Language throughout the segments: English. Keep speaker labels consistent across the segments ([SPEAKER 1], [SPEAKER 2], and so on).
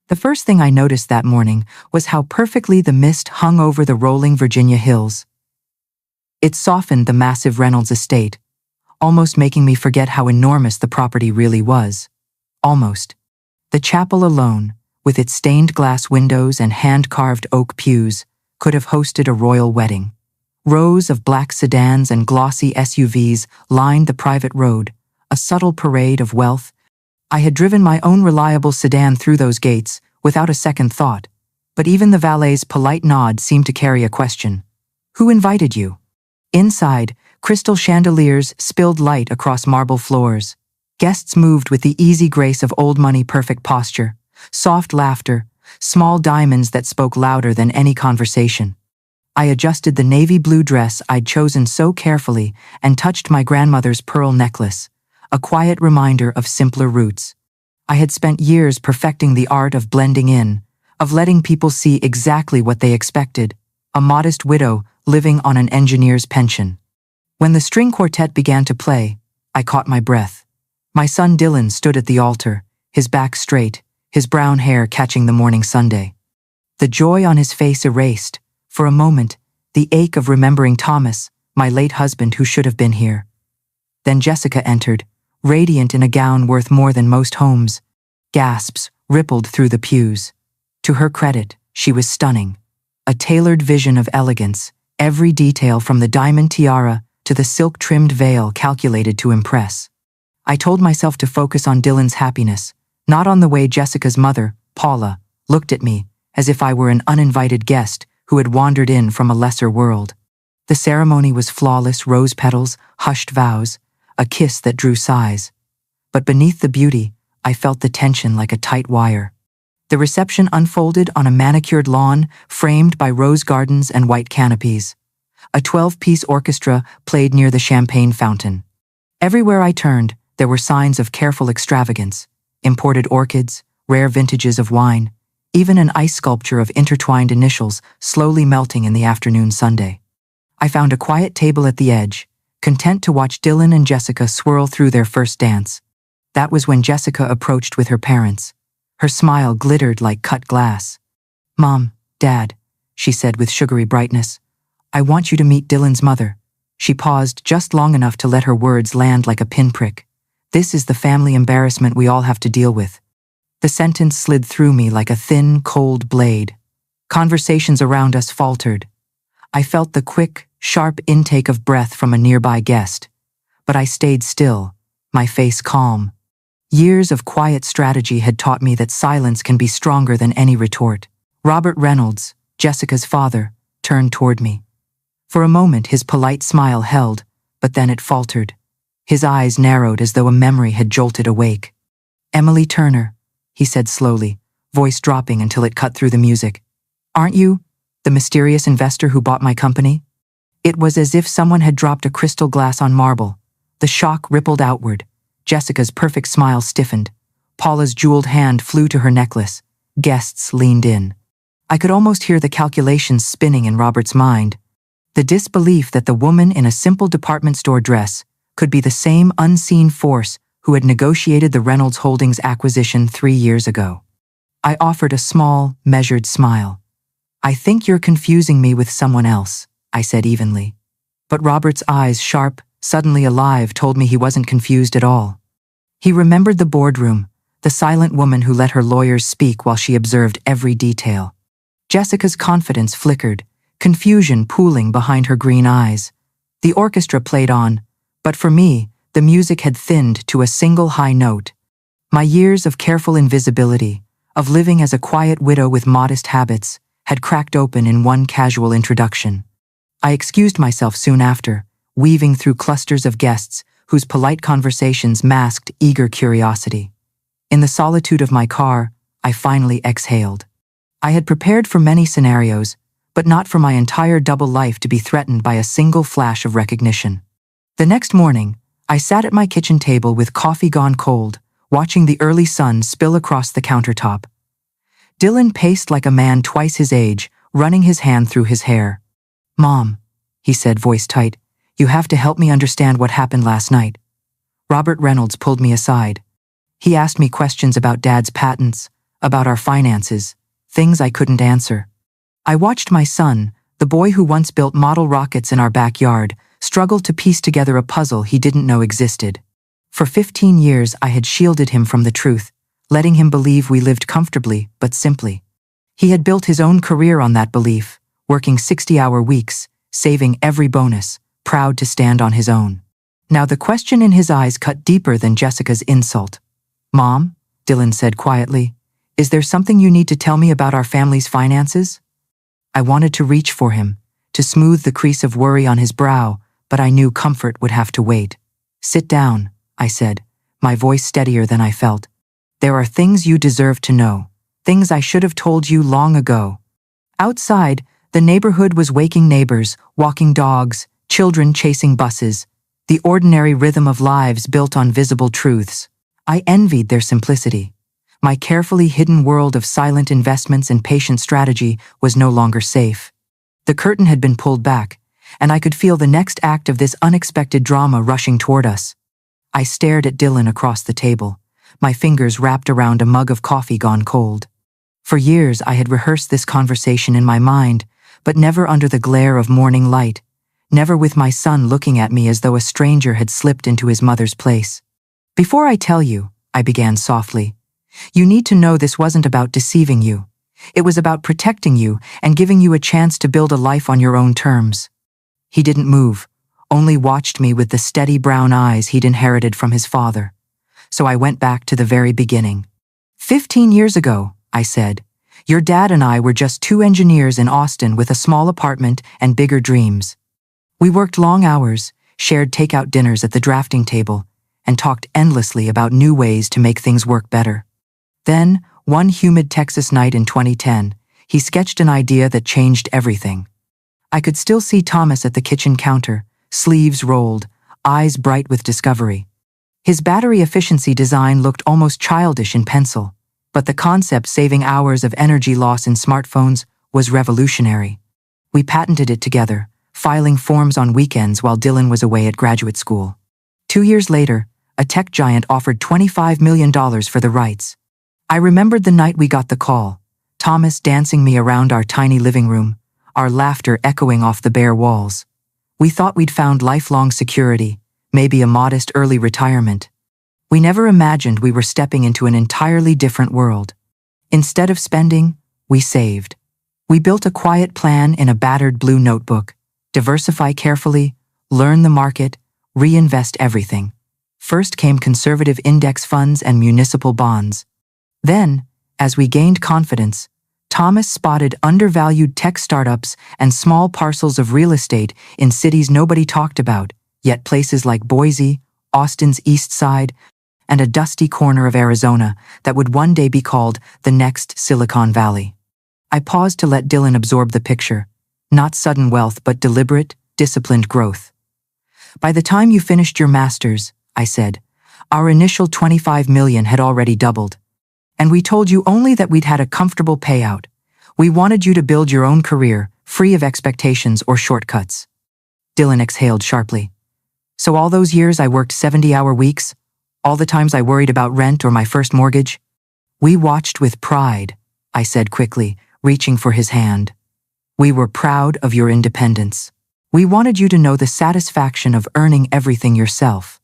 [SPEAKER 1] The first thing I noticed that morning was how perfectly the mist hung over the rolling Virginia hills. It softened the massive Reynolds estate, almost making me forget how enormous the property really was. Almost. The chapel alone, with its stained glass windows and hand-carved oak pews, could have hosted a royal wedding. Rows of black sedans and glossy SUVs lined the private road, a subtle parade of wealth. I had driven my own reliable sedan through those gates without a second thought, but even the valet's polite nod seemed to carry a question. Who invited you? Inside, crystal chandeliers spilled light across marble floors. Guests moved with the easy grace of old-money perfect posture, soft laughter, small diamonds that spoke louder than any conversation. I adjusted the navy blue dress I'd chosen so carefully and touched my grandmother's pearl necklace, a quiet reminder of simpler roots. I had spent years perfecting the art of blending in, of letting people see exactly what they expected, a modest widow living on an engineer's pension. When the string quartet began to play, I caught my breath. My son Dylan stood at the altar, his back straight, his brown hair catching the morning sunday. The joy on his face erased, for a moment, the ache of remembering Thomas, my late husband who should have been here. Then Jessica entered, radiant in a gown worth more than most homes. Gasps rippled through the pews. To her credit, she was stunning. A tailored vision of elegance, every detail from the diamond tiara to the silk-trimmed veil calculated to impress. I told myself to focus on Dylan's happiness, not on the way Jessica's mother, Paula, looked at me, as if I were an uninvited guest who had wandered in from a lesser world. The ceremony was flawless rose petals, hushed vows, a kiss that drew sighs. But beneath the beauty, I felt the tension like a tight wire. The reception unfolded on a manicured lawn framed by rose gardens and white canopies. A 12-piece orchestra played near the champagne fountain. Everywhere I turned, there were signs of careful extravagance: imported orchids, rare vintages of wine, even an ice sculpture of intertwined initials slowly melting in the afternoon sundae. I found a quiet table at the edge, content to watch Dylan and Jessica swirl through their first dance. That was when Jessica approached with her parents. Her smile glittered like cut glass. "Mom, Dad," she said with sugary brightness, "I want you to meet Dylan's mother." She paused just long enough to let her words land like a pinprick. "This is the family embarrassment we all have to deal with." The sentence slid through me like a thin, cold blade. Conversations around us faltered. I felt the quick, sharp intake of breath from a nearby guest. But I stayed still, my face calm. Years of quiet strategy had taught me that silence can be stronger than any retort. Robert Reynolds, Jessica's father, turned toward me. For a moment his polite smile held, but then it faltered. His eyes narrowed as though a memory had jolted awake. "Emily Turner," he said slowly, voice dropping until it cut through the music. "Aren't you the mysterious investor who bought my company?" It was as if someone had dropped a crystal glass on marble. The shock rippled outward. Jessica's perfect smile stiffened. Paula's jeweled hand flew to her necklace. Guests leaned in. I could almost hear the calculations spinning in Robert's mind. The disbelief that the woman in a simple department store dress could be the same unseen force who had negotiated the Reynolds Holdings acquisition 3 years ago. I offered a small, measured smile. "I think you're confusing me with someone else," I said evenly. But Robert's eyes, sharp, suddenly alive, told me he wasn't confused at all. He remembered the boardroom, the silent woman who let her lawyers speak while she observed every detail. Jessica's confidence flickered, confusion pooling behind her green eyes. The orchestra played on, but for me, the music had thinned to a single high note. My years of careful invisibility, of living as a quiet widow with modest habits, had cracked open in one casual introduction. I excused myself soon after, weaving through clusters of guests whose polite conversations masked eager curiosity. In the solitude of my car, I finally exhaled. I had prepared for many scenarios, but not for my entire double life to be threatened by a single flash of recognition. The next morning, I sat at my kitchen table with coffee gone cold, watching the early sun spill across the countertop. Dylan paced like a man twice his age, running his hand through his hair. "Mom," he said, voice tight, "you have to help me understand what happened last night." Robert Reynolds pulled me aside. He asked me questions about Dad's patents, about our finances, things I couldn't answer. I watched my son, the boy who once built model rockets in our backyard, struggle to piece together a puzzle he didn't know existed. For 15 years I had shielded him from the truth, letting him believe we lived comfortably but simply. He had built his own career on that belief, working 60-hour weeks, saving every bonus, proud to stand on his own. Now the question in his eyes cut deeper than Jessica's insult. "Mom," Dylan said quietly, "is there something you need to tell me about our family's finances?" I wanted to reach for him, to smooth the crease of worry on his brow, but I knew comfort would have to wait. "Sit down," I said, my voice steadier than I felt. "There are things you deserve to know, things I should have told you long ago." Outside, the neighborhood was waking neighbors, walking dogs, children chasing buses, the ordinary rhythm of lives built on visible truths. I envied their simplicity. My carefully hidden world of silent investments and patient strategy was no longer safe. The curtain had been pulled back, and I could feel the next act of this unexpected drama rushing toward us. I stared at Dylan across the table, my fingers wrapped around a mug of coffee gone cold. For years I had rehearsed this conversation in my mind, but never under the glare of morning light, never with my son looking at me as though a stranger had slipped into his mother's place. "Before I tell you," I began softly, "you need to know this wasn't about deceiving you. It was about protecting you and giving you a chance to build a life on your own terms." He didn't move, only watched me with the steady brown eyes he'd inherited from his father. So I went back to the very beginning. 15 years ago, I said, your dad and I were just two engineers in Austin with a small apartment and bigger dreams. We worked long hours, shared takeout dinners at the drafting table, and talked endlessly about new ways to make things work better. Then, one humid Texas night in 2010, he sketched an idea that changed everything. I could still see Thomas at the kitchen counter, sleeves rolled, eyes bright with discovery. His battery efficiency design looked almost childish in pencil, but the concept saving hours of energy loss in smartphones was revolutionary. We patented it together, filing forms on weekends while Dylan was away at graduate school. 2 years later, a tech giant offered $25 million for the rights. I remembered the night we got the call, Thomas dancing me around our tiny living room, our laughter echoing off the bare walls. We thought we'd found lifelong security, maybe a modest early retirement. We never imagined we were stepping into an entirely different world. Instead of spending, we saved. We built a quiet plan in a battered blue notebook: diversify carefully, learn the market, reinvest everything. First came conservative index funds and municipal bonds. Then, as we gained confidence, Thomas spotted undervalued tech startups and small parcels of real estate in cities nobody talked about, yet places like Boise, Austin's East Side, and a dusty corner of Arizona that would one day be called the next Silicon Valley. I paused to let Dylan absorb the picture, not sudden wealth but deliberate, disciplined growth. By the time you finished your master's, I said, our initial $25 million had already doubled. And we told you only that we'd had a comfortable payout. We wanted you to build your own career, free of expectations or shortcuts. Dylan exhaled sharply. So all those years I worked 70-hour weeks, all the times I worried about rent or my first mortgage? We watched with pride, I said quickly, reaching for his hand. We were proud of your independence. We wanted you to know the satisfaction of earning everything yourself.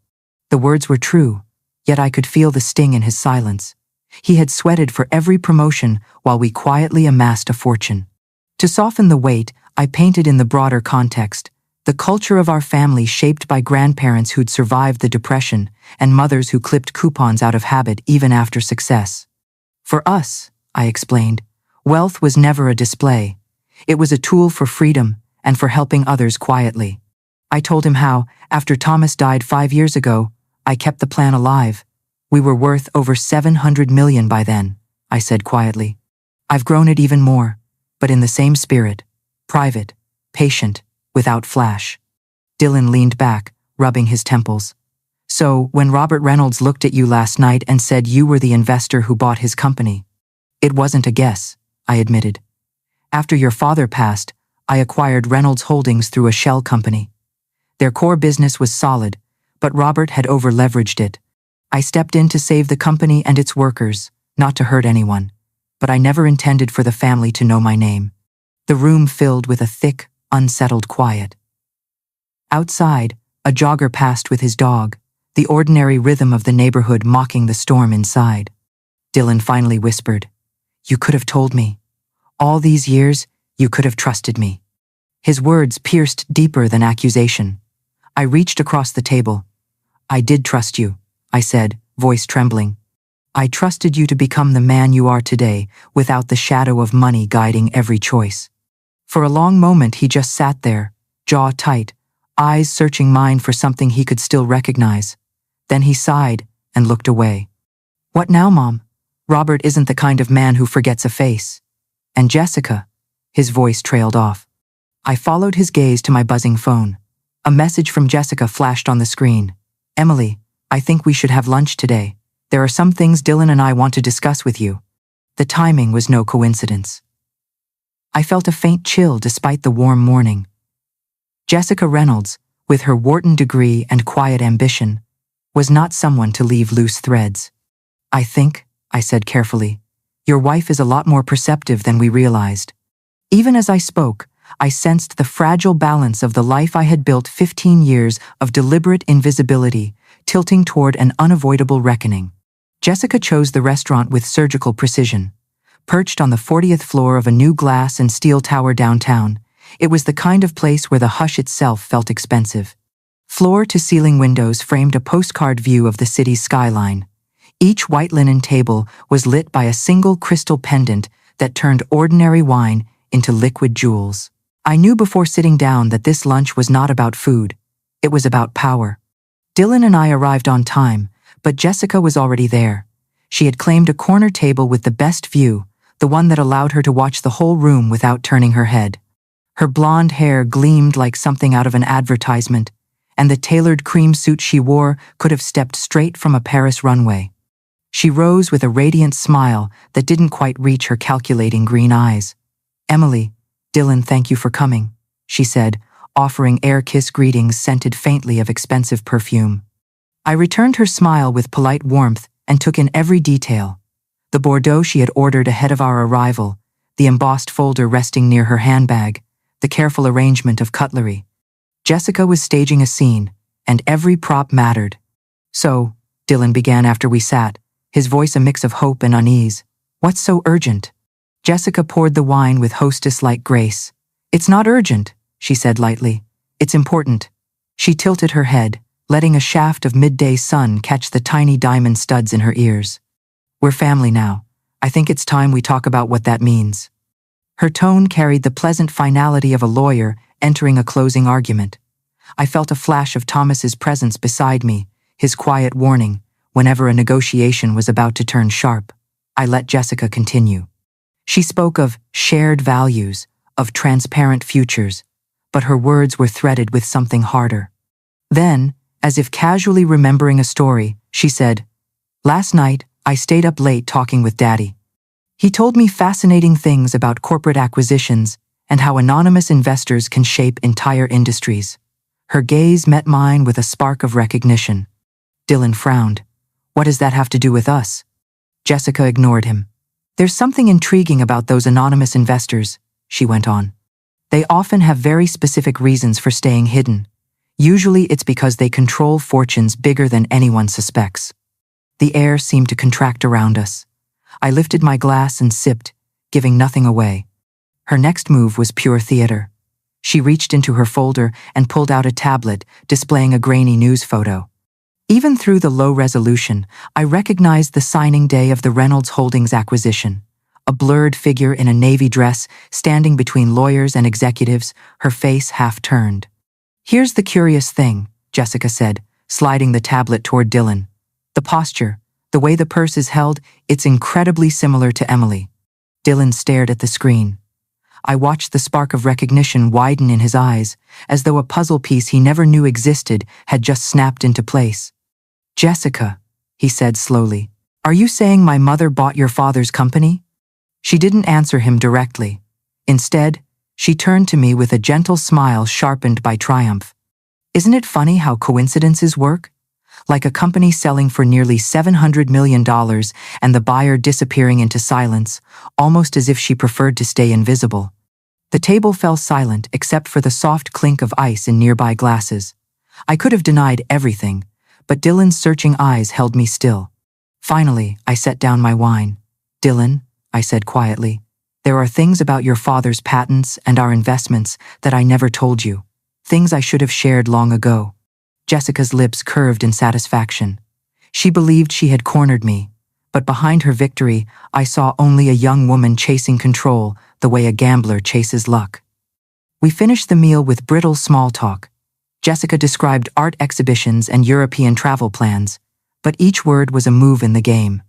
[SPEAKER 1] The words were true, yet I could feel the sting in his silence. He had sweated for every promotion while we quietly amassed a fortune. To soften the weight, I painted in the broader context, the culture of our family shaped by grandparents who'd survived the Depression and mothers who clipped coupons out of habit even after success. For us, I explained, wealth was never a display. It was a tool for freedom and for helping others quietly. I told him how, after Thomas died 5 years ago, I kept the plan alive. We were worth over $700 million by then, I said quietly. I've grown it even more, but in the same spirit, private, patient, without flash. Dylan leaned back, rubbing his temples. So, when Robert Reynolds looked at you last night and said you were the investor who bought his company, it wasn't a guess, I admitted. After your father passed, I acquired Reynolds Holdings through a shell company. Their core business was solid, but Robert had over-leveraged it. I stepped in to save the company and its workers, not to hurt anyone. but I never intended for the family to know my name. The room filled with a thick, unsettled quiet. Outside, a jogger passed with his dog, the ordinary rhythm of the neighborhood mocking the storm inside. Dylan finally whispered, "You could have told me. All these years, you could have trusted me." His words pierced deeper than accusation. I reached across the table. "I did trust you," I said, voice trembling. "I trusted you to become the man you are today, without the shadow of money guiding every choice." For a long moment he just sat there, jaw tight, eyes searching mine for something he could still recognize. Then he sighed and looked away. "What now, Mom? Robert isn't the kind of man who forgets a face. And Jessica?" His voice trailed off. I followed his gaze to my buzzing phone. A message from Jessica flashed on the screen. "Emily, I think we should have lunch today. There are some things Dylan and I want to discuss with you." The timing was no coincidence. I felt a faint chill despite the warm morning. Jessica Reynolds, with her Wharton degree and quiet ambition, was not someone to leave loose threads. "I think," I said carefully, "your wife is a lot more perceptive than we realized." Even as I spoke, I sensed the fragile balance of the life I had built 15 years of deliberate invisibility, tilting toward an unavoidable reckoning. Jessica chose the restaurant with surgical precision. Perched on the 40th floor of a new glass and steel tower downtown, it was the kind of place where the hush itself felt expensive. Floor-to-ceiling windows framed a postcard view of the city's skyline. Each white linen table was lit by a single crystal pendant that turned ordinary wine into liquid jewels. I knew before sitting down that this lunch was not about food. It was about power. Dylan and I arrived on time, but Jessica was already there. She had claimed a corner table with the best view, the one that allowed her to watch the whole room without turning her head. Her blonde hair gleamed like something out of an advertisement, and the tailored cream suit she wore could have stepped straight from a Paris runway. She rose with a radiant smile that didn't quite reach her calculating green eyes. "Emily, Dylan, thank you for coming," she said, offering air-kiss greetings scented faintly of expensive perfume. I returned her smile with polite warmth and took in every detail. The Bordeaux she had ordered ahead of our arrival, the embossed folder resting near her handbag, the careful arrangement of cutlery. Jessica was staging a scene, and every prop mattered. "So," Dylan began after we sat, his voice a mix of hope and unease, "what's so urgent?" Jessica poured the wine with hostess-like grace. "It's not urgent," she said lightly. "It's important." She tilted her head, letting a shaft of midday sun catch the tiny diamond studs in her ears. "We're family now. I think it's time we talk about what that means." Her tone carried the pleasant finality of a lawyer entering a closing argument. I felt a flash of Thomas's presence beside me, his quiet warning, whenever a negotiation was about to turn sharp. I let Jessica continue. She spoke of shared values, of transparent futures, but her words were threaded with something harder. Then, as if casually remembering a story, she said, "Last night, I stayed up late talking with Daddy. He told me fascinating things about corporate acquisitions and how anonymous investors can shape entire industries." Her gaze met mine with a spark of recognition. Dylan frowned. "What does that have to do with us?" Jessica ignored him. "There's something intriguing about those anonymous investors," she went on. "They often have very specific reasons for staying hidden. Usually it's because they control fortunes bigger than anyone suspects." The air seemed to contract around us. I lifted my glass and sipped, giving nothing away. Her next move was pure theater. She reached into her folder and pulled out a tablet displaying a grainy news photo. Even through the low resolution, I recognized the signing day of the Reynolds Holdings acquisition. A blurred figure in a navy dress standing between lawyers and executives, her face half turned. "Here's the curious thing," Jessica said, sliding the tablet toward Dylan. "The posture, the way the purse is held, it's incredibly similar to Emily." Dylan stared at the screen. I watched the spark of recognition widen in his eyes, as though a puzzle piece he never knew existed had just snapped into place. "Jessica," he said slowly, "are you saying my mother bought your father's company?" She didn't answer him directly. Instead, she turned to me with a gentle smile sharpened by triumph. "Isn't it funny how coincidences work? like a company selling for nearly $700 million and the buyer disappearing into silence, almost as if she preferred to stay invisible. The table fell silent except for the soft clink of ice in nearby glasses. I could have denied everything, but Dylan's searching eyes held me still. Finally, I set down my wine. "Dylan," I said quietly, "there are things about your father's patents and our investments that I never told you. Things I should have shared long ago." Jessica's lips curved in satisfaction. She believed she had cornered me, but behind her victory, I saw only a young woman chasing control the way a gambler chases luck. We finished the meal with brittle small talk. Jessica described art exhibitions and European travel plans, but each word was a move in the game.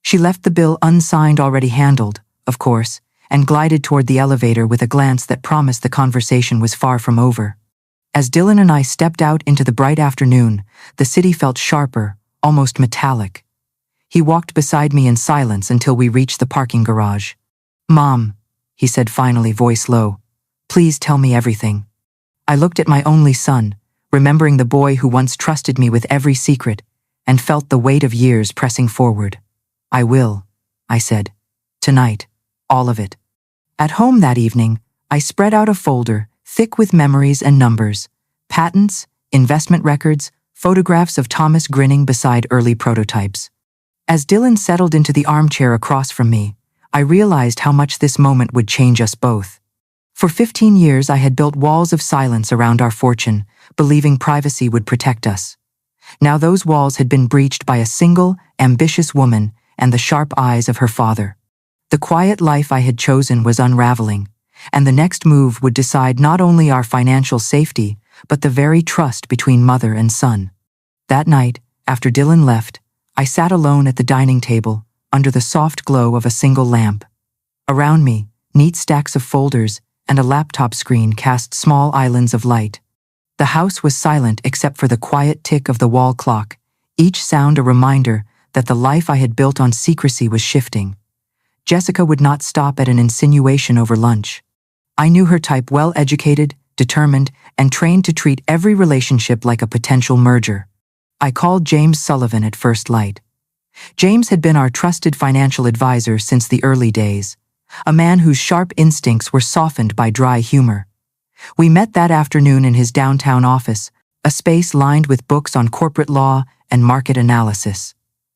[SPEAKER 1] She left the bill unsigned, already handled, of course, and glided toward the elevator with a glance that promised the conversation was far from over. As Dylan and I stepped out into the bright afternoon, the city felt sharper, almost metallic. He walked beside me in silence until we reached the parking garage. "Mom," he said finally, voice low, "please tell me everything." I looked at my only son, remembering the boy who once trusted me with every secret, and felt the weight of years pressing forward. "I will," I said. "Tonight, all of it." At home that evening, I spread out a folder, thick with memories and numbers, patents, investment records, photographs of Thomas grinning beside early prototypes. As Dylan settled into the armchair across from me, I realized how much this moment would change us both. For 15 years I had built walls of silence around our fortune, believing privacy would protect us. Now those walls had been breached by a single, ambitious woman and the sharp eyes of her father. The quiet life I had chosen was unraveling, and the next move would decide not only our financial safety, but the very trust between mother and son. That night, after Dylan left, I sat alone at the dining table, under the soft glow of a single lamp. Around me, neat stacks of folders and a laptop screen cast small islands of light. The house was silent except for the quiet tick of the wall clock, each sound a reminder that the life I had built on secrecy was shifting. Jessica would not stop at an insinuation over lunch. I knew her type: well-educated, determined, and trained to treat every relationship like a potential merger. I called James Sullivan at first light. James had been our trusted financial advisor since the early days, a man whose sharp instincts were softened by dry humor. We met that afternoon in his downtown office, a space lined with books on corporate law and market analysis.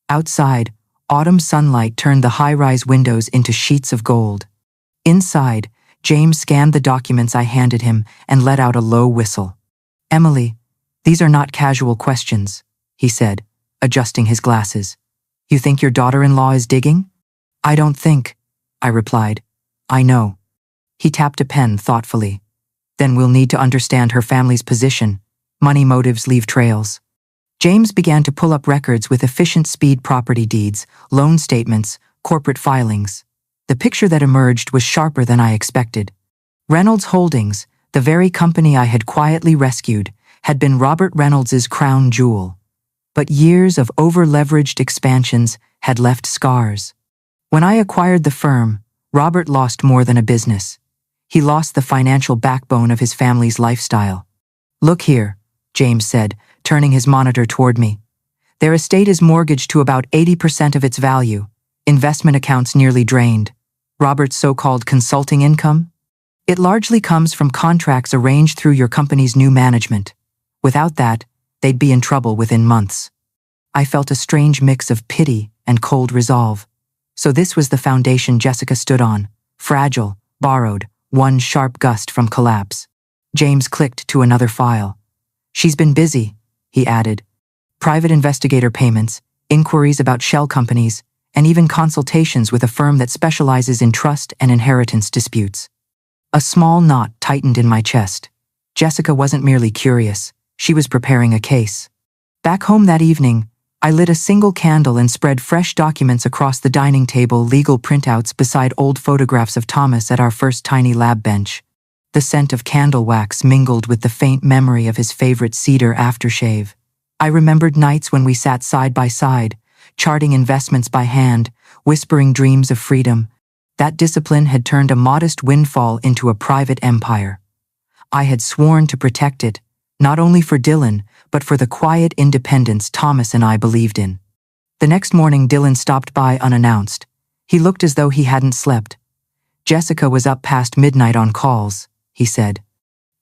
[SPEAKER 1] Outside, autumn sunlight turned the high-rise windows into sheets of gold. Inside, James scanned the documents I handed him and let out a low whistle. "Emily, these are not casual questions," he said, adjusting his glasses. "You think your daughter-in-law is digging?" "I don't think," I replied. "I know." He tapped a pen thoughtfully. "Then we'll need to understand her family's position. Money motives leave trails." James began to pull up records with efficient speed: property deeds, loan statements, corporate filings. The picture that emerged was sharper than I expected. Reynolds Holdings, the very company I had quietly rescued, had been Robert Reynolds's crown jewel. But years of over-leveraged expansions had left scars. When I acquired the firm, Robert lost more than a business. He lost the financial backbone of his family's lifestyle. "Look here," James said, turning his monitor toward me. "Their estate is mortgaged to about 80% of its value. Investment accounts nearly drained. Robert's so-called consulting income? It largely comes from contracts arranged through your company's new management. Without that, they'd be in trouble within months." I felt a strange mix of pity and cold resolve. So this was the foundation Jessica stood on, fragile, borrowed, one sharp gust from collapse. James clicked to another file. "She's been busy," he added. "Private investigator payments, inquiries about shell companies, and even consultations with a firm that specializes in trust and inheritance disputes." A small knot tightened in my chest. Jessica wasn't merely curious, she was preparing a case. Back home that evening, I lit a single candle and spread fresh documents across the dining table, legal printouts beside old photographs of Thomas at our first tiny lab bench. The scent of candle wax mingled with the faint memory of his favorite cedar aftershave. I remembered nights when we sat side by side, charting investments by hand, whispering dreams of freedom. That discipline had turned a modest windfall into a private empire. I had sworn to protect it, not only for Dylan, but for the quiet independence Thomas and I believed in. The next morning, Dylan stopped by unannounced. He looked as though he hadn't slept. "Jessica was up past midnight on calls," he said.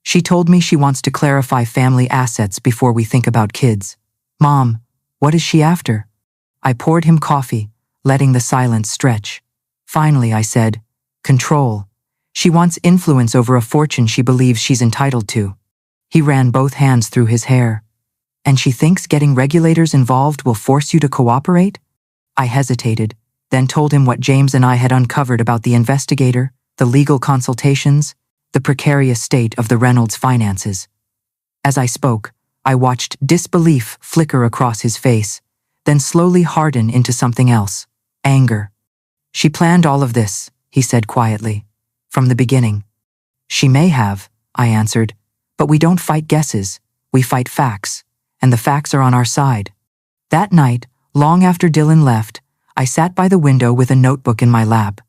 [SPEAKER 1] "She told me she wants to clarify family assets before we think about kids." "Mom, what is she after?" I poured him coffee, letting the silence stretch. "Finally," I said, "control. She wants influence over a fortune she believes she's entitled to." He ran both hands through his hair. "And she thinks getting regulators involved will force you to cooperate?" I hesitated, then told him what James and I had uncovered about the investigator, the legal consultations, the precarious state of the Reynolds finances. As I spoke, I watched disbelief flicker across his face, then slowly harden into something else: anger. "She planned all of this," he said quietly, "from the beginning." "She may have," I answered, "but we don't fight guesses, we fight facts, and the facts are on our side." That night, long after Dylan left, I sat by the window with a notebook in my lap.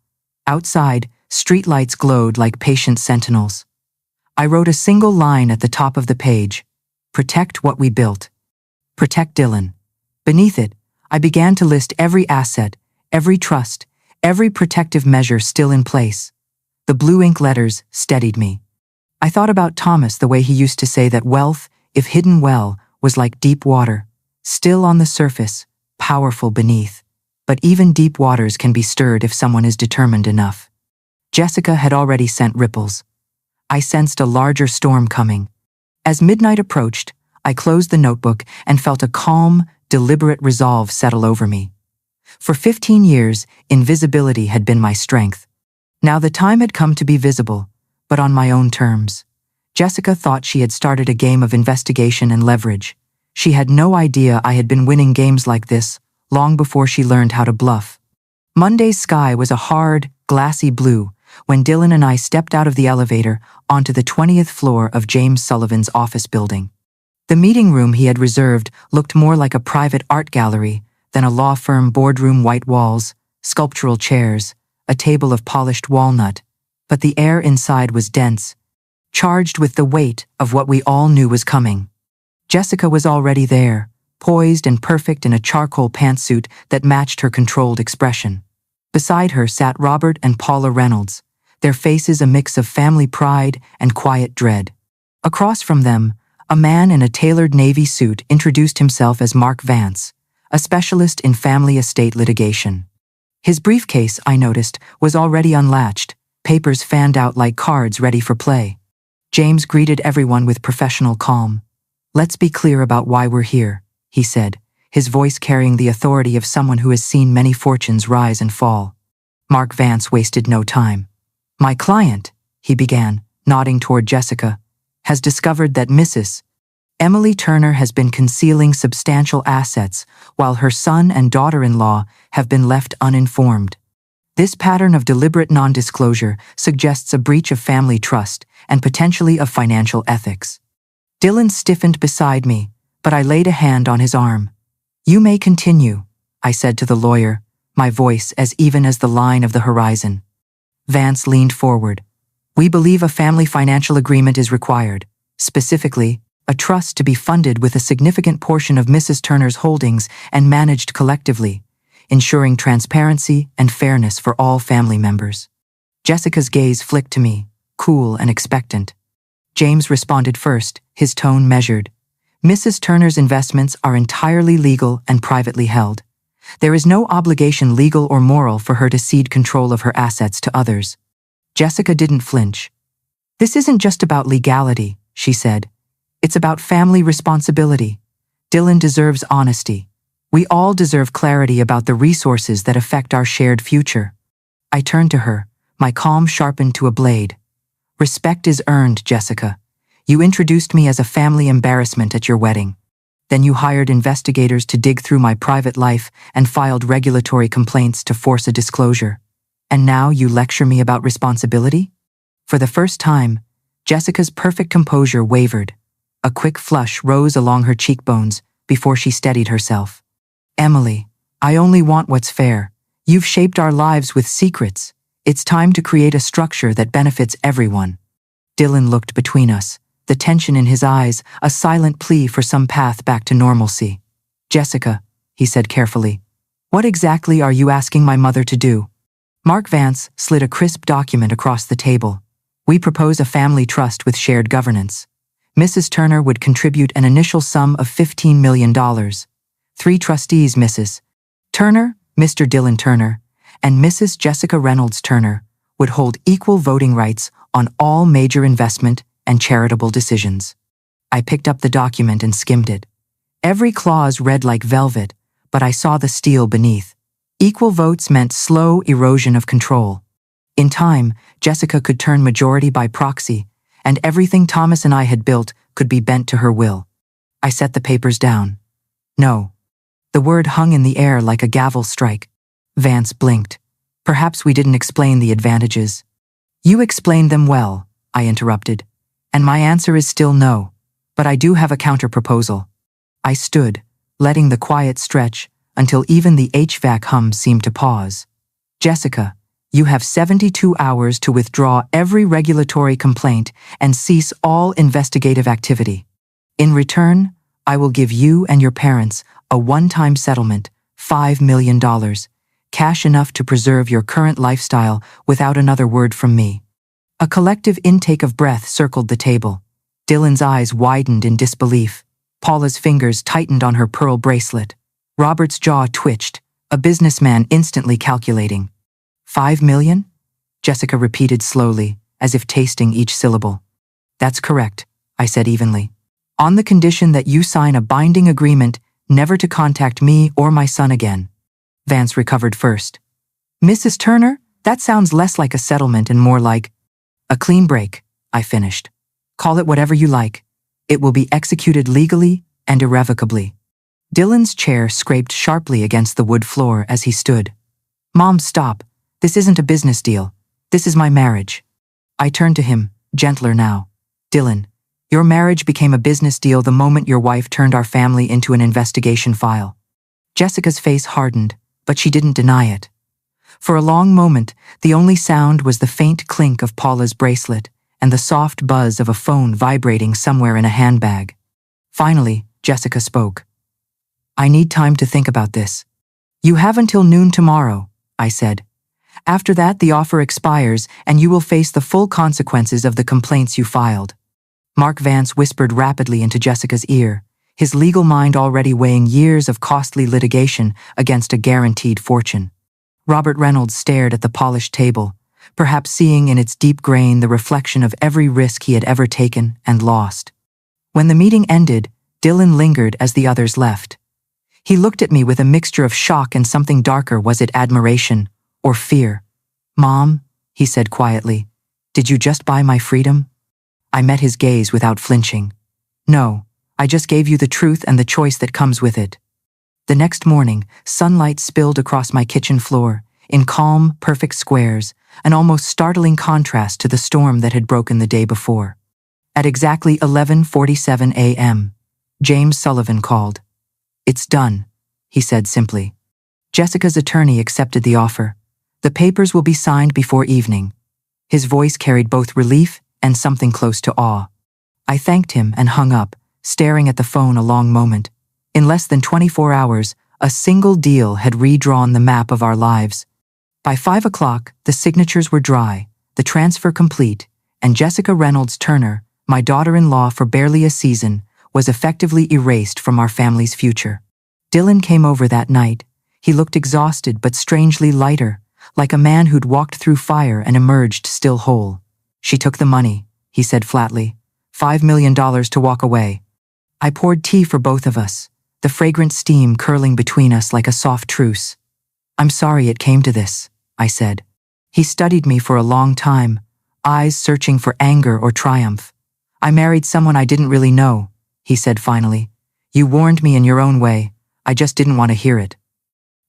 [SPEAKER 1] Outside, streetlights glowed like patient sentinels. I wrote a single line at the top of the page: "Protect what we built. Protect Dylan." Beneath it, I began to list every asset, every trust, every protective measure still in place. The blue ink letters steadied me. I thought about Thomas, the way he used to say that wealth, if hidden well, was like deep water, still on the surface, powerful beneath. But even deep waters can be stirred if someone is determined enough. Jessica had already sent ripples. I sensed a larger storm coming. As midnight approached, I closed the notebook and felt a calm, deliberate resolve settle over me. For 15 years, invisibility had been my strength. Now the time had come to be visible, but on my own terms. Jessica thought she had started a game of investigation and leverage. She had no idea I had been winning games like this long before she learned how to bluff. Monday's sky was a hard, glassy blue when Dylan and I stepped out of the elevator onto the 20th floor of James Sullivan's office building. The meeting room he had reserved looked more like a private art gallery than a law firm boardroom: white walls, sculptural chairs, a table of polished walnut, but the air inside was dense, charged with the weight of what we all knew was coming. Jessica was already there, poised and perfect in a charcoal pantsuit that matched her controlled expression. Beside her sat Robert and Paula Reynolds, their faces a mix of family pride and quiet dread. Across from them, a man in a tailored navy suit introduced himself as Mark Vance, a specialist in family estate litigation. His briefcase, I noticed, was already unlatched, papers fanned out like cards ready for play. James greeted everyone with professional calm. "Let's be clear about why we're here," he said, his voice carrying the authority of someone who has seen many fortunes rise and fall. Mark Vance wasted no time. "My client," he began, nodding toward Jessica, "has discovered that Mrs. Emily Turner has been concealing substantial assets while her son and daughter-in-law have been left uninformed. This pattern of deliberate non-disclosure suggests a breach of family trust and potentially of financial ethics." Dylan stiffened beside me, but I laid a hand on his arm. "You may continue," I said to the lawyer, my voice as even as the line of the horizon. Vance leaned forward. "We believe a family financial agreement is required, specifically, a trust to be funded with a significant portion of Mrs. Turner's holdings and managed collectively, ensuring transparency and fairness for all family members." Jessica's gaze flicked to me, cool and expectant. James responded first, his tone measured. "Mrs. Turner's investments are entirely legal and privately held. There is no obligation, legal or moral, for her to cede control of her assets to others." Jessica didn't flinch. "This isn't just about legality," she said. "It's about family responsibility. Dylan deserves honesty. We all deserve clarity about the resources that affect our shared future." I turned to her, my calm sharpened to a blade. "Respect is earned, Jessica. You introduced me as a family embarrassment at your wedding. Then you hired investigators to dig through my private life and filed regulatory complaints to force a disclosure. And now you lecture me about responsibility?" For the first time, Jessica's perfect composure wavered. A quick flush rose along her cheekbones before she steadied herself. "Emily, I only want what's fair. You've shaped our lives with secrets. It's time to create a structure that benefits everyone." Dylan looked between us, the tension in his eyes a silent plea for some path back to normalcy. "Jessica," he said carefully, "what exactly are you asking my mother to do?" Mark Vance slid a crisp document across the table. "We propose a family trust with shared governance. Mrs. Turner would contribute an initial sum of $15 million. 3 trustees, Mrs. Turner, Mr. Dylan Turner, and Mrs. Jessica Reynolds Turner, would hold equal voting rights on all major investment and charitable decisions." I picked up the document and skimmed it. Every clause read like velvet, but I saw the steel beneath. Equal votes meant slow erosion of control. In time, Jessica could turn majority by proxy, and everything Thomas and I had built could be bent to her will. I set the papers down. "No." The word hung in the air like a gavel strike. Vance blinked. "Perhaps we didn't explain the advantages." "You explained them well," I interrupted, "and my answer is still no. But I do have a counter-proposal." I stood, letting the quiet stretch until even the HVAC hum seemed to pause. "Jessica, you have 72 hours to withdraw every regulatory complaint and cease all investigative activity. In return, I will give you and your parents a one-time settlement, $5 million, cash enough to preserve your current lifestyle without another word from me." A collective intake of breath circled the table. Dylan's eyes widened in disbelief. Paula's fingers tightened on her pearl bracelet. Robert's jaw twitched, a businessman instantly calculating. $5 million? Jessica repeated slowly, as if tasting each syllable. "That's correct," I said evenly. "On the condition that you sign a binding agreement never to contact me or my son again." Vance recovered first. "Mrs. Turner, that sounds less like a settlement and more like—" "A clean break," I finished. "Call it whatever you like. It will be executed legally and irrevocably." Dylan's chair scraped sharply against the wood floor as he stood. "Mom, stop. This isn't a business deal. This is my marriage." I turned to him, gentler now. "Dylan, your marriage became a business deal the moment your wife turned our family into an investigation file." Jessica's face hardened, but she didn't deny it. For a long moment, the only sound was the faint clink of Paula's bracelet and the soft buzz of a phone vibrating somewhere in a handbag. Finally, Jessica spoke. "I need time to think about this." "You have until noon tomorrow," I said. "After that, the offer expires and you will face the full consequences of the complaints you filed." Mark Vance whispered rapidly into Jessica's ear, his legal mind already weighing years of costly litigation against a guaranteed fortune. Robert Reynolds stared at the polished table, perhaps seeing in its deep grain the reflection of every risk he had ever taken and lost. When the meeting ended, Dylan lingered as the others left. He looked at me with a mixture of shock and something darker. Was it admiration or fear? "Mom," he said quietly, "did you just buy my freedom?" I met his gaze without flinching. "No, I just gave you the truth and the choice that comes with it." The next morning, sunlight spilled across my kitchen floor, in calm, perfect squares, an almost startling contrast to the storm that had broken the day before. At exactly 11:47 a.m., James Sullivan called. "It's done," he said simply. Jessica's attorney accepted the offer. "The papers will be signed before evening." His voice carried both relief and something close to awe. I thanked him and hung up, staring at the phone a long moment. In less than 24 hours, a single deal had redrawn the map of our lives. By 5 o'clock, the signatures were dry, the transfer complete, and Jessica Reynolds Turner, my daughter-in-law for barely a season, was effectively erased from our family's future. Dylan came over that night. He looked exhausted but strangely lighter, like a man who'd walked through fire and emerged still whole. "She took the money," he said flatly. $5 million to walk away." I poured tea for both of us, the fragrant steam curling between us like a soft truce. "I'm sorry it came to this," I said. He studied me for a long time, eyes searching for anger or triumph. "I married someone I didn't really know," he said finally. "You warned me in your own way. I just didn't want to hear it."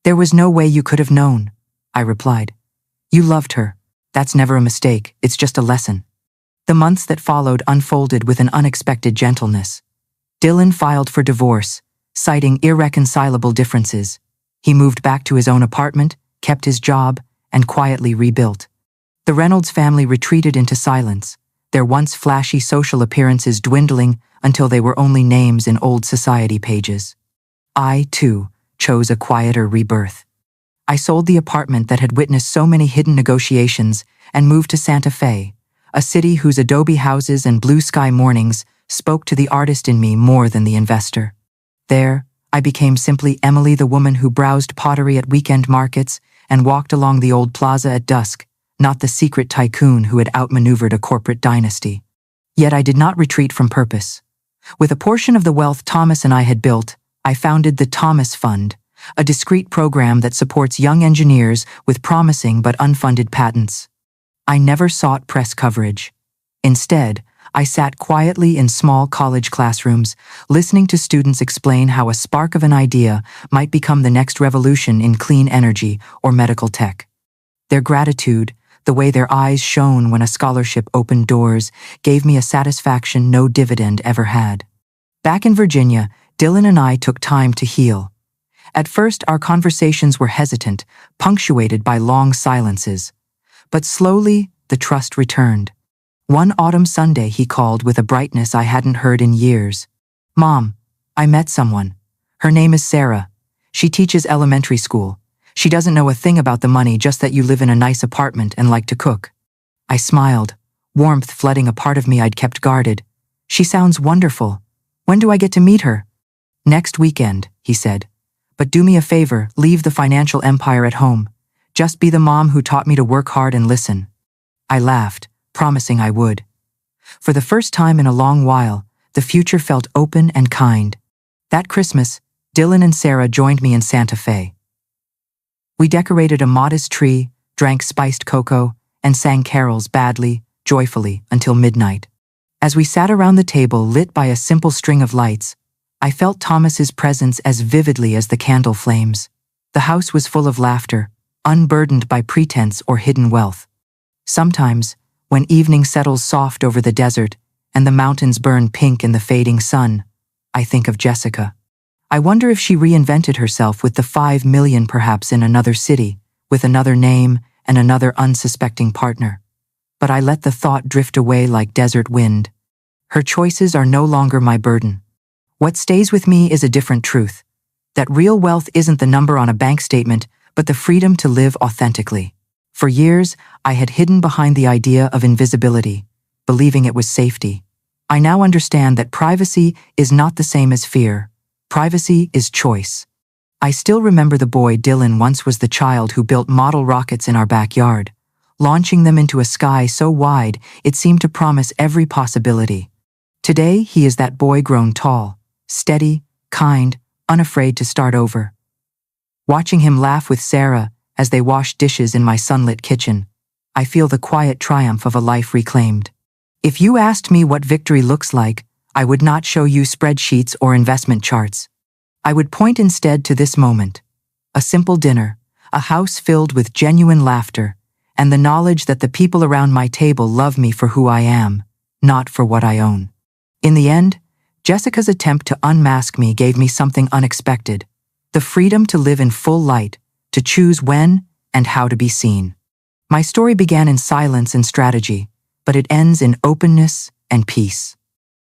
[SPEAKER 1] "There was no way you could have known," I replied. "You loved her. That's never a mistake, it's just a lesson." The months that followed unfolded with an unexpected gentleness. Dylan filed for divorce, citing irreconcilable differences. He moved back to his own apartment, kept his job, and quietly rebuilt. The Reynolds family retreated into silence, their once flashy social appearances dwindling until they were only names in old society pages. I, too, chose a quieter rebirth. I sold the apartment that had witnessed so many hidden negotiations and moved to Santa Fe, a city whose adobe houses and blue sky mornings spoke to the artist in me more than the investor. There, I became simply Emily, the woman who browsed pottery at weekend markets and walked along the old plaza at dusk, not the secret tycoon who had outmaneuvered a corporate dynasty. Yet I did not retreat from purpose. With a portion of the wealth Thomas and I had built, I founded the Thomas Fund, a discreet program that supports young engineers with promising but unfunded patents. I never sought press coverage. Instead, I sat quietly in small college classrooms, listening to students explain how a spark of an idea might become the next revolution in clean energy or medical tech. Their gratitude, the way their eyes shone when a scholarship opened doors, gave me a satisfaction no dividend ever had. Back in Virginia, Dylan and I took time to heal. At first, our conversations were hesitant, punctuated by long silences. But slowly, the trust returned. One autumn Sunday, he called with a brightness I hadn't heard in years. "Mom, I met someone. Her name is Sarah. She teaches elementary school. She doesn't know a thing about the money, just that you live in a nice apartment and like to cook." I smiled, warmth flooding a part of me I'd kept guarded. "She sounds wonderful. When do I get to meet her?" "Next weekend," he said. "But do me a favor, leave the financial empire at home. Just be the mom who taught me to work hard and listen." I laughed, promising I would. For the first time in a long while, the future felt open and kind. That Christmas, Dylan and Sarah joined me in Santa Fe. We decorated a modest tree, drank spiced cocoa, and sang carols badly, joyfully, until midnight. As we sat around the table lit by a simple string of lights, I felt Thomas's presence as vividly as the candle flames. The house was full of laughter, unburdened by pretense or hidden wealth. Sometimes, when evening settles soft over the desert and the mountains burn pink in the fading sun, I think of Jessica. I wonder if she reinvented herself with the 5 million, perhaps in another city, with another name and another unsuspecting partner. But I let the thought drift away like desert wind. Her choices are no longer my burden. What stays with me is a different truth, that real wealth isn't the number on a bank statement, but the freedom to live authentically. For years, I had hidden behind the idea of invisibility, believing it was safety. I now understand that privacy is not the same as fear. Privacy is choice. I still remember the boy Dylan once was, the child who built model rockets in our backyard, launching them into a sky so wide it seemed to promise every possibility. Today, he is that boy grown tall, steady, kind, unafraid to start over. Watching him laugh with Sarah as they wash dishes in my sunlit kitchen, I feel the quiet triumph of a life reclaimed. If you asked me what victory looks like, I would not show you spreadsheets or investment charts. I would point instead to this moment: a simple dinner, a house filled with genuine laughter, and the knowledge that the people around my table love me for who I am, not for what I own. In the end, Jessica's attempt to unmask me gave me something unexpected: the freedom to live in full light, to choose when and how to be seen. My story began in silence and strategy, but it ends in openness and peace.